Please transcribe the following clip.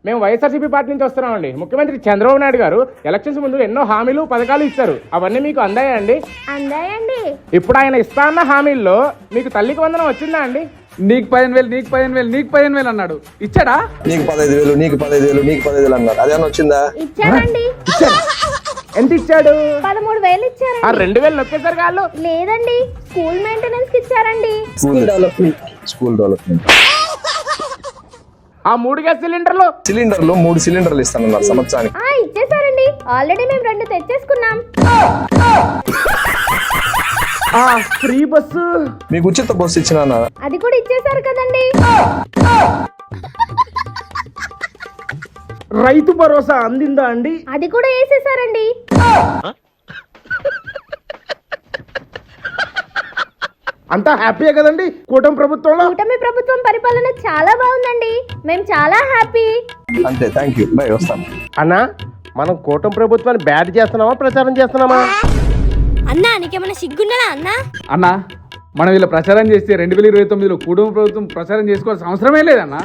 మేము వైఎస్ఆర్సీపీ పార్టీ నుంచి వస్తున్నామండి. ముఖ్యమంత్రి చంద్రబాబు నాయుడు గారు ఎలక్షన్స్ ముందు ఎన్నో హామీలు పథకాలు ఇచ్చారు. అవన్నీ మీకు అందాయండి? అందాయండి. ఇప్పుడు ఆయన ఇస్తా అన్న హామీల్లో మీకు తల్లికి వందనం వచ్చిందా అండి? నీకు 15,000 నీకు 15,000 నీకు 15,000 అన్నాడు. ఇచ్చాడా? నీకు 15,000 నీకు 15,000 నీకు 15,000 అన్నారు. అదేమన్నా వచ్చిందా? ఇచ్చారండి. ఎంత ఇచ్చాడు? 13,000 ఇచ్చారండి. 2,000 నొక్కేసారు కాళ్ళు. లేదండి, స్కూల్ మెయింటెనెన్స్ కి ఇచ్చారండి. School development. ఆ 3 గ్యాస్ సిలిండర్లు 3 సిలిండర్లు ఇస్తానన్నారు సంవత్సరానికి. ఇచ్చేసారండి. ఆల్రెడీ మేము 2 తెచ్చేసుకున్నాం. ఫ్రీ బస్సు, మీకు ఉచిత బస్సు ఇచ్చిన అది కూడా ఇచ్చేసారు కదండి. రైతు భరోసా అందిందా అండి? అది కూడా వేసేసారండి. అంతా హ్యాపీయే కదండి కూటమి ప్రభుత్వంలో? కూటమి ప్రభుత్వం పరిపాలన చాలా బాగుందండి. మేము చాలా హ్యాపీ. అంతే. Thank you. బై. వస్తాను. అన్నా, మనం కూటమి ప్రభుత్వాన్ని బ్యాడ్ చేస్తున్నామా ప్రచారం చేస్తున్నామా? అన్నా, నీకేమైనా సిగ్గున్నదా అన్నా? అన్నా, మనం ఇలా ప్రచారం చేస్తే 2029లో కుటుంబ ప్రభుత్వం ప్రచారం చేసుకోవాల్సిన అవసరమే లేదన్నా.